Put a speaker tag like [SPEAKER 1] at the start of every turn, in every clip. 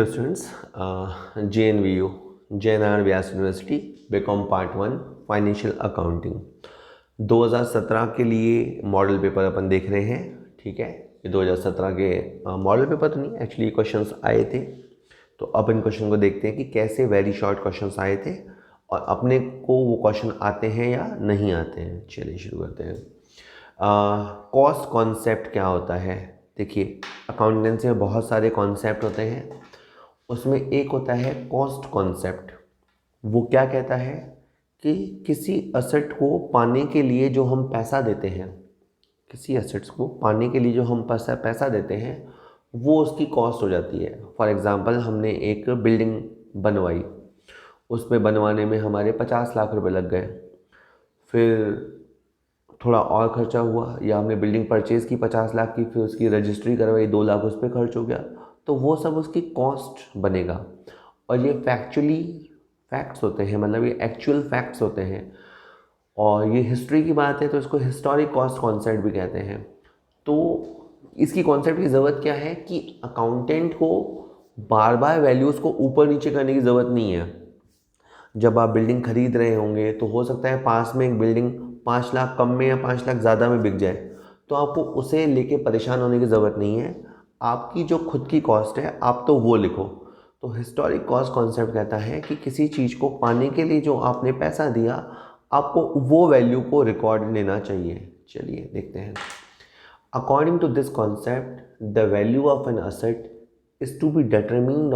[SPEAKER 1] Hello students, JNVU Jai Narayan Vyas university B Com part 1 financial accounting 2017 के लिए model paper अपन देख रहे हैं। ठीक है, ये 2017 के मॉडल पेपर तो नहीं, एक्चुअली क्वेश्चंस आए थे। तो अब इन क्वेश्चन को देखते हैं कि कैसे वेरी शॉर्ट क्वेश्चंस आए थे और अपने को वो क्वेश्चन आते हैं या नहीं आते हैं। चलिए शुरू करते हैं। कॉस्ट कॉन्सेप्ट क्या होता है? देखिए, अकाउंटेंसी में बहुत सारे कॉन्सेप्ट होते हैं, उसमें एक होता है कॉस्ट कॉन्सेप्ट। वो क्या कहता है कि किसी असेट को पाने के लिए जो हम पैसा देते हैं, किसी असेट्स को पाने के लिए जो हम पैसा देते हैं, वो उसकी कॉस्ट हो जाती है। फॉर एग्ज़ाम्पल, हमने एक बिल्डिंग बनवाई, उसमें बनवाने में हमारे 50 लाख रुपए लग गए। फिर थोड़ा और खर्चा हुआ, या हमने बिल्डिंग परचेज़ की 50 लाख की, फिर उसकी रजिस्ट्री करवाई, 2 लाख उस पर खर्च हो गया, तो वो सब उसकी कॉस्ट बनेगा। और ये फैक्ट्स होते हैं, मतलब ये एक्चुअल फैक्ट्स होते हैं, और ये हिस्ट्री की बात है तो इसको हिस्टोरिक कॉस्ट कॉन्सेप्ट भी कहते हैं। तो इसकी कॉन्सेप्ट की ज़रूरत क्या है कि अकाउंटेंट को बार बार वैल्यूज़ को ऊपर नीचे करने की ज़रूरत नहीं है। जब आप बिल्डिंग खरीद रहे होंगे तो हो सकता है पास में एक बिल्डिंग 5 लाख कम में या 5 लाख ज़्यादा में बिक जाए, तो आपको उसे लेके परेशान होने की ज़रूरत नहीं है। आपकी जो खुद की कॉस्ट है आप तो वो लिखो। तो हिस्टोरिक कॉस्ट कॉन्सेप्ट कहता है कि किसी चीज़ को पाने के लिए जो आपने पैसा दिया, आपको वो वैल्यू को रिकॉर्ड लेना चाहिए। चलिए देखते हैं। According to this concept, the value of an asset is to be determined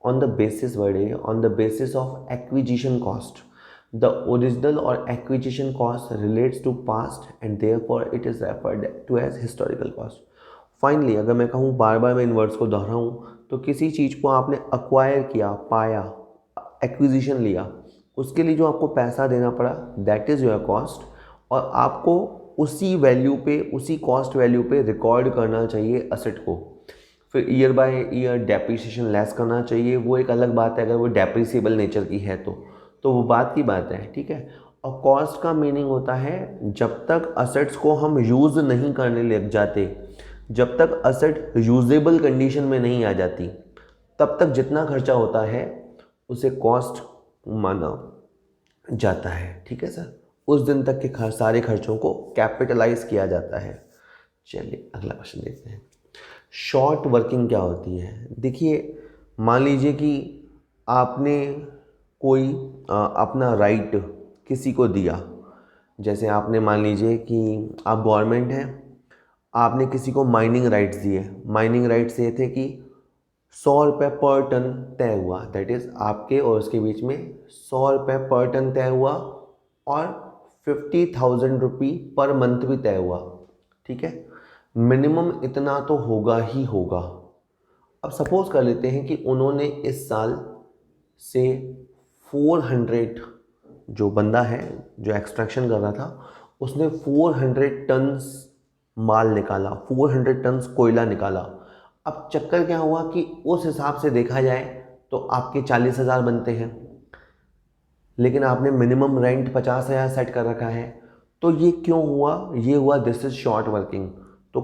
[SPEAKER 1] on the basis of acquisition cost. The original or acquisition cost relates to past and therefore it is referred to as historical cost. Finally, अगर मैं कहूँ, बार बार मैं इन words को दोहराऊँ, तो किसी चीज़ को आपने acquire किया, पाया, एक्विजिशन लिया, उसके लिए जो आपको पैसा देना पड़ा, दैट इज़ योर कॉस्ट, और आपको उसी वैल्यू पे, उसी कॉस्ट वैल्यू पे रिकॉर्ड करना चाहिए असेट को। फिर year by year depreciation less करना चाहिए, वो एक अलग बात है अगर वो डेप्रिसिएबल नेचर की है तो वो बात की बात है। ठीक है, और कॉस्ट का मीनिंग होता है जब तक असेट्स को हम यूज़ नहीं करने लग जाते, जब तक असेट यूजेबल कंडीशन में नहीं आ जाती, तब तक जितना खर्चा होता है उसे कॉस्ट माना जाता है। ठीक है सर, उस दिन तक के सारे खर्चों को कैपिटलाइज किया जाता है। चलिए अगला क्वेश्चन देखते हैं। शॉर्ट वर्किंग क्या होती है? देखिए, मान लीजिए कि आपने कोई अपना राइट किसी को दिया। जैसे आपने, मान लीजिए कि आप गवर्नमेंट हैं, आपने किसी को माइनिंग राइट्स दिए। माइनिंग राइट्स ये थे कि 100 रुपये पर टन तय हुआ, दैट इज़ आपके और उसके बीच में 100 रुपये पर टन तय हुआ, और 50,000 रुपी पर मंथ भी तय हुआ। ठीक है, मिनिमम इतना तो होगा ही होगा। अब सपोज कर लेते हैं कि उन्होंने इस साल से 400, जो बंदा है जो एक्सट्रैक्शन कर रहा था, उसने 400 टन्स माल निकाला, 400 टन्स कोयला निकाला। अब चक्कर क्या हुआ कि उस हिसाब से देखा जाए तो आपके 40,000 बनते हैं, लेकिन आपने मिनिमम रेंट 50,000 सेट कर रखा है। तो ये क्यों हुआ? ये हुआ दिस इज शॉर्ट वर्किंग। तो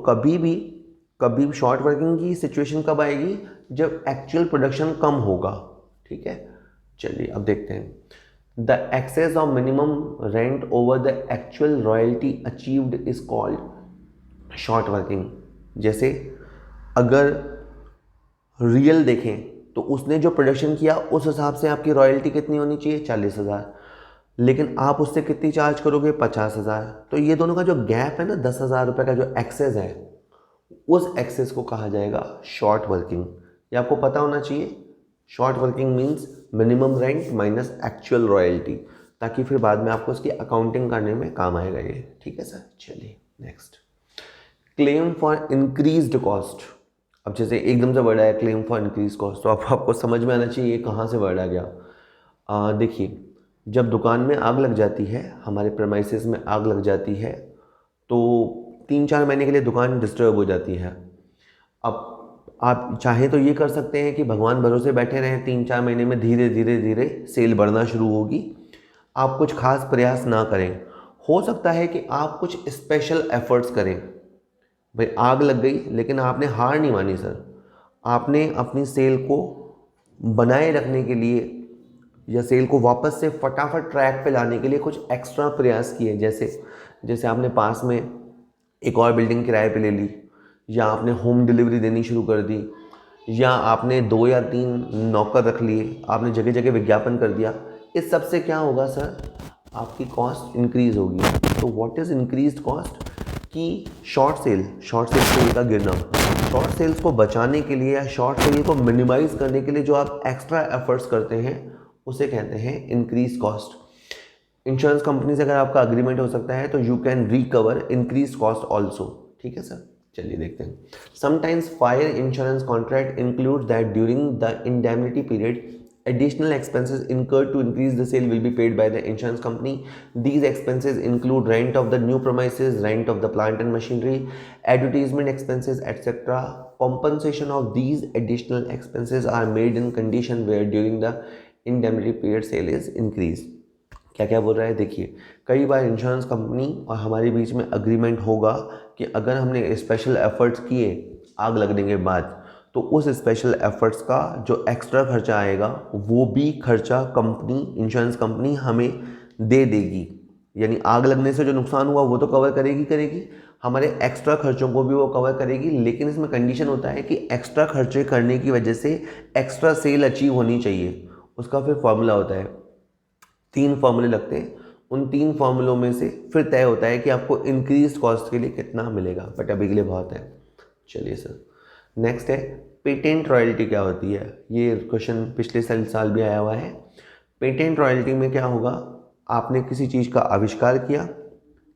[SPEAKER 1] कभी शॉर्ट वर्किंग की सिचुएशन कब आएगी? जब एक्चुअल प्रोडक्शन कम होगा। ठीक है, चलिए अब देखते हैं। The excess of minimum rent over the actual royalty achieved is called short working. जैसे अगर रियल देखें तो उसने जो प्रोडक्शन किया उस हिसाब से आपकी रॉयल्टी कितनी होनी चाहिए? 40,000, लेकिन आप उससे कितनी चार्ज करोगे? 50,000। तो ये दोनों का जो गैप है ना, 10,000 रुपये का जो एक्सेस है, उस एक्सेस को कहा जाएगा शॉर्ट वर्किंग। ये आपको पता होना चाहिए। Short working means minimum rent minus actual royalty, ताकि फिर बाद में आपको उसकी अकाउंटिंग करने में काम आएगा ये। ठीक है सर, चलिए next. Claim for increased cost. अब जैसे एकदम से वर्ड आया क्लेम फॉर इंक्रीज कॉस्ट, तो आपको समझ में आना चाहिए ये कहाँ से वर्ड आ गया। देखिए, जब दुकान में आग लग जाती है, हमारे प्रेमाइसेस में आग लग जाती है, तो 3-4 महीने के लिए दुकान डिस्टर्ब हो जाती है। अब आप चाहें तो ये कर सकते हैं कि भगवान भरोसे बैठे रहें, 3-4 महीने में धीरे धीरे धीरे सेल बढ़ना शुरू होगी। आप कुछ खास प्रयास ना करें। हो सकता है कि आप कुछ स्पेशल एफर्ट्स करें। भाई आग लग गई, लेकिन आपने हार नहीं मानी सर, आपने अपनी सेल को बनाए रखने के लिए या सेल को वापस से फटाफट ट्रैक पे लाने के लिए कुछ एक्स्ट्रा प्रयास किए, जैसे जैसे आपने पास में एक और बिल्डिंग किराए पे ले ली, या आपने होम डिलीवरी देनी शुरू कर दी, या आपने 2 या 3 नौकर रख लिए, आपने जगह जगह विज्ञापन कर दिया। इस सब से क्या होगा सर, आपकी कॉस्ट इंक्रीज़ होगी। तो व्हाट इज़ इंक्रीज्ड कॉस्ट, कि शॉर्ट सेल का गिरना। शॉर्ट सेल्स को बचाने के लिए या शॉर्ट सेल को मिनिमाइज़ करने के लिए जो आप एक्स्ट्रा एफर्ट्स करते हैं उसे कहते हैं इंक्रीज कॉस्ट। इंश्योरेंस कंपनी से अगर आपका अग्रीमेंट हो सकता है तो you can recover increase cost also. ठीक है सर, चलिए देखते हैं। Sometimes fire insurance contract include that during the indemnity period additional expenses incurred to increase the sale will be paid by the insurance company. These expenses include rent of the new premises, rent of the plant and machinery, advertisement expenses, etc. Compensation of these additional expenses are made in condition where during the indemnity period sale is increased. क्या क्या बोल रहा है देखिए, कई बार insurance company और हमारे बीच में अग्रीमेंट होगा कि अगर हमने स्पेशल एफर्ट्स किए आग लगने के बाद, तो उस स्पेशल एफर्ट्स का जो एक्स्ट्रा खर्चा आएगा वो भी खर्चा कंपनी, इंश्योरेंस कंपनी हमें दे देगी। यानी आग लगने से जो नुकसान हुआ वो तो कवर करेगी, हमारे एक्स्ट्रा खर्चों को भी वो कवर करेगी। लेकिन इसमें कंडीशन होता है कि एक्स्ट्रा खर्चे करने की वजह से एक्स्ट्रा सेल अचीव होनी चाहिए। उसका फिर फॉर्मूला होता है, 3 फॉर्मूले लगते हैं, उन 3 फॉर्मूलों में से फिर तय होता है कि आपको इंक्रीज कॉस्ट के लिए कितना मिलेगा। बट अभी के लिए बहुत है। चलिए सर, नेक्स्ट है पेटेंट रॉयल्टी क्या होती है। ये क्वेश्चन पिछले साल भी आया हुआ है। पेटेंट रॉयल्टी में क्या होगा, आपने किसी चीज़ का आविष्कार किया,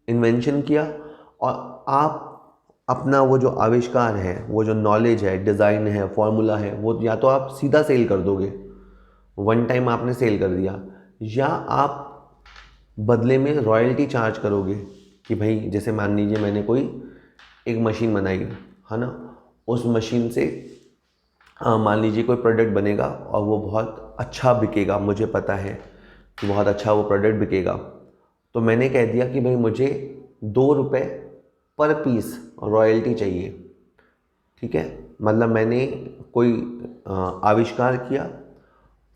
[SPEAKER 1] इन्वेंशन किया, और आप अपना वो जो आविष्कार है, वो जो नॉलेज है, डिज़ाइन है, फॉर्मूला है, वो या तो आप सीधा सेल कर दोगे, वन टाइम आपने सेल कर दिया, या आप बदले में रॉयल्टी चार्ज करोगे। कि भाई जैसे मान लीजिए मैंने कोई एक मशीन बनाई है ना, उस मशीन से मान लीजिए कोई प्रोडक्ट बनेगा और वो बहुत अच्छा बिकेगा, मुझे पता है कि बहुत अच्छा वो प्रोडक्ट बिकेगा, तो मैंने कह दिया कि भाई मुझे 2 रुपये पर पीस रॉयल्टी चाहिए। ठीक है, मतलब मैंने कोई आविष्कार किया,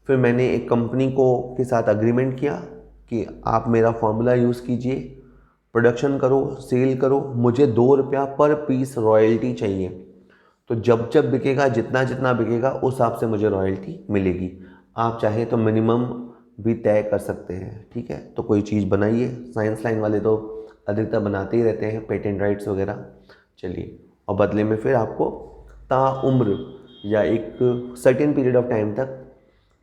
[SPEAKER 1] फिर मैंने एक कंपनी के साथ अग्रीमेंट किया कि आप मेरा फॉर्मूला यूज़ कीजिए, प्रोडक्शन करो, सेल करो, मुझे 2 रुपया पर पीस रॉयल्टी चाहिए। तो जब जब बिकेगा, जितना जितना बिकेगा, उस हिसाब से मुझे रॉयल्टी मिलेगी। आप चाहे तो मिनिमम भी तय कर सकते हैं। ठीक है, तो कोई चीज़ बनाइए, साइंस लाइन वाले तो अधिकतर बनाते ही रहते हैं पेटेंट राइट्स वगैरह। चलिए, और बदले में फिर आपको ताउम्र या एक सर्टेन पीरियड ऑफ टाइम तक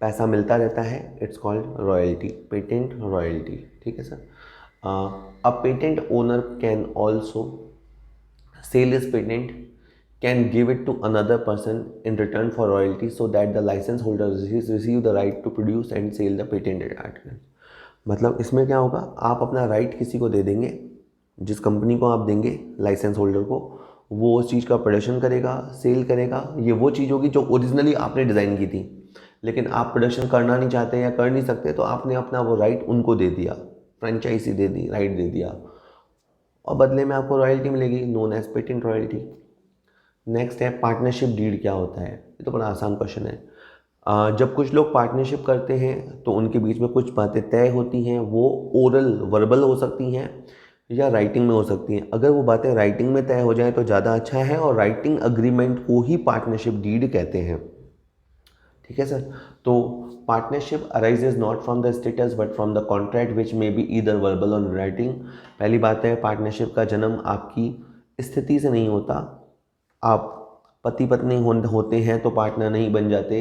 [SPEAKER 1] पैसा मिलता रहता है। It's called royalty, patent royalty. ठीक है sir. A patent owner can also sell his patent, can give it to another person in return for royalty so that the license holder receive the right to produce and sell the patented article। मतलब इसमें क्या होगा, आप अपना right किसी को दे देंगे, जिस कंपनी को आप देंगे लाइसेंस होल्डर को, वो उस चीज़ का प्रोडक्शन करेगा, सेल करेगा। ये वो चीज़ होगी जो ओरिजिनली आपने डिज़ाइन की थी, लेकिन आप प्रोडक्शन करना नहीं चाहते या कर नहीं सकते, तो आपने अपना वो राइट उनको दे दिया, franchise they the, right they दिया, और बदले में आपको रॉयल्टी मिलेगी, known as patent royalty. Next है पार्टनरशिप डीड क्या होता है। ये तो बड़ा आसान क्वेश्चन है। जब कुछ लोग पार्टनरशिप करते हैं तो उनके बीच में कुछ बातें तय होती हैं, वो ओरल वर्बल हो सकती हैं या राइटिंग में हो सकती हैं। अगर वो बातें राइटिंग में तय हो जाए तो ज़्यादा अच्छा है, और राइटिंग अग्रीमेंट को ही पार्टनरशिप डीड कहते हैं। ठीक है सर। तो partnership arises not from the status but from the contract which may be either verbal और राइटिंग। पहली बात है, पार्टनरशिप का जन्म आपकी स्थिति से नहीं होता। आप पति पत्नी होते हैं तो पार्टनर नहीं बन जाते,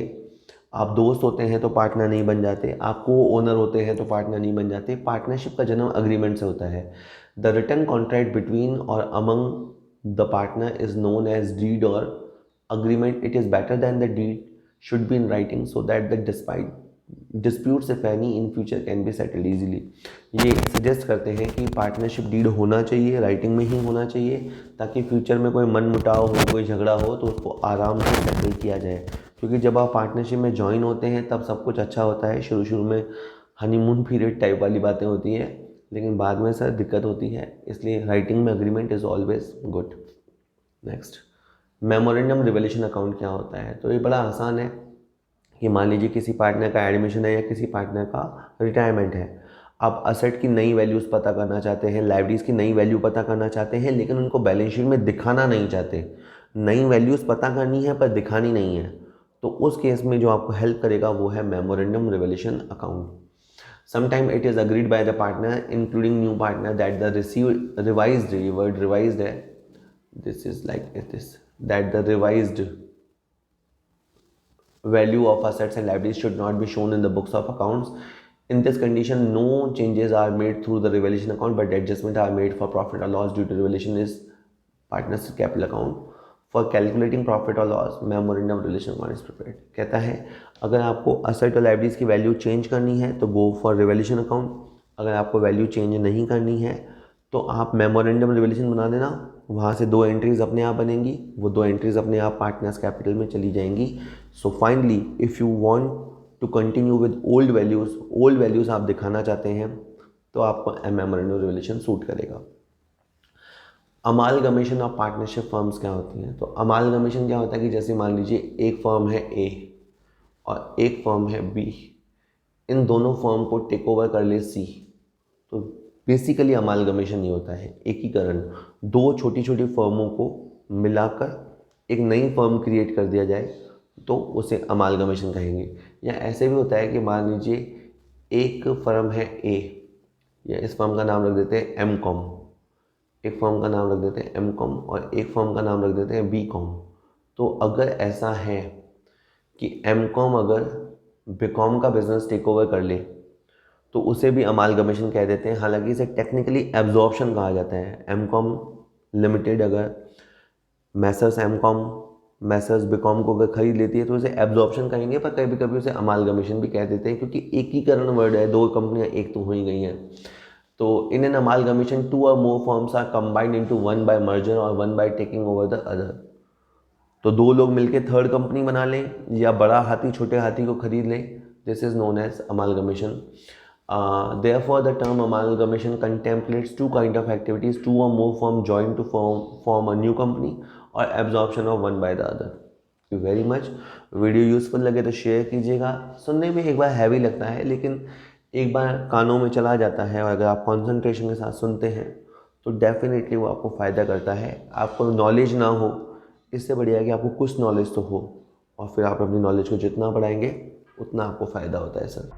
[SPEAKER 1] आप दोस्त होते हैं तो पार्टनर नहीं बन जाते, आप को ओनर होते हैं तो पार्टनर नहीं बन जाते। पार्टनरशिप का जन्म अग्रीमेंट से होता है। द रिटन कॉन्ट्रैक्ट बिटवीन और among the partner is known as deed और agreement. It is better than the deed should be in writing so that the despite disputes if any in future can be settled easily. ये suggest करते हैं कि partnership deed होना चाहिए, writing में ही होना चाहिए, ताकि फ्यूचर में कोई मनमुटाव हो, कोई झगड़ा हो तो उसको आराम से सेटल किया जाए। क्योंकि जब आप पार्टनरशिप में ज्वाइन होते हैं तब सब कुछ अच्छा होता है, शुरू शुरू में हनीमून पीरियड टाइप वाली बातें होती हैं, लेकिन बाद में सर दिक्कत होती है। इसलिए राइटिंग में agreement is always good. Next, memorandum revolution account क्या होता है? तो ये बड़ा आसान है कि मान लीजिए किसी पार्टनर का एडमिशन है या किसी पार्टनर का रिटायरमेंट है। आप असेट की नई वैल्यूज़ पता करना चाहते हैं, लाइबिलिटीज़ की नई वैल्यू पता करना चाहते हैं, लेकिन उनको बैलेंस शीट में दिखाना नहीं चाहते। नई वैल्यूज़ पता करनी है पर दिखानी नहीं है, तो उस केस में जो आपको हेल्प करेगा वो है memorandum revolution account. Sometime it is agreed by the partner, including new partner, that the received revised, ये word revised है, this is like this, that the revised value of assets and liabilities should not be shown in the books of accounts. In this condition, no changes are made through the revaluation account, but adjustments are made for profit or loss due to revaluation is partner's capital account. For calculating profit or loss, memorandum relation account is prepared. कहता है अगर आपको asset और liabilities की value change करनी है तो go for revaluation account, अगर आपको वैल्यू चेंज नहीं करनी है तो आप मेमोरेंडम रिवैल्यूएशन बना देना, वहाँ से 2 एंट्रीज अपने आप बनेंगी, वो 2 एंट्रीज अपने आप पार्टनर्स कैपिटल में चली जाएंगी। So finally if you want to continue with old values आप दिखाना चाहते हैं तो आपको मेमोरेंडम रिवैल्यूएशन सूट करेगा। अमालगमेशन ऑफ पार्टनरशिप फर्म्स क्या होती हैं? तो अमालगमेशन क्या होता है कि जैसे मान लीजिए एक फर्म है ए और एक फर्म है बी, इन दोनों फर्म को टेक ओवर कर ले सी, तो बेसिकली अमालगमेशन ये होता है एकीकरण। 2 छोटी छोटी फर्मों को मिलाकर एक नई फर्म क्रिएट कर दिया जाए तो उसे अमालगमेशन कहेंगे। या ऐसे भी होता है कि मान लीजिए एक फर्म है ए, या इस फर्म का नाम रख देते हैं एम कॉम, एक फर्म का नाम रख देते हैं एम कॉम और एक फर्म का नाम रख देते हैं बी कॉम। तो अगर ऐसा है कि एम कॉम अगर बी कॉम का बिजनेस टेक ओवर कर ले तो उसे भी अमालगमेशन कह देते हैं, हालांकि इसे टेक्निकली एब्जॉर्प्शन कहा जाता है। एम कॉम लिमिटेड अगर messrs M Com messrs B Com को अगर खरीद लेती है तो उसे एब्जॉर्प्शन कहेंगे, पर कभी कभी उसे अमालगमेशन भी कह देते हैं क्योंकि एकीकरण वर्ड है, 2 कंपनियां एक तो हो ही गई हैं। तो in an amalgamation 2 or more firms are combined into 1 by merger or 1 by taking over the other। तो 2 लोग मिलकर थर्ड कंपनी बना लें या बड़ा हाथी छोटे हाथी को खरीद लें, this is known as amalgamation. Therefore the term amalgamation contemplates 2 kind of activities, 2 or more firms join to form a new company or absorption of one by the other। Thank you very much। Video useful लगे तो share कीजिएगा। सुनने में एक बार heavy लगता है लेकिन एक बार कानों में चला जाता है और अगर आप कंसंट्रेशन के साथ सुनते हैं तो डेफिनेटली वो आपको फ़ायदा करता है। आपको नॉलेज ना हो, इससे बढ़िया है कि आपको कुछ नॉलेज तो हो, और फिर आप अपनी नॉलेज को जितना बढ़ाएंगे उतना आपको फ़ायदा होता है सर।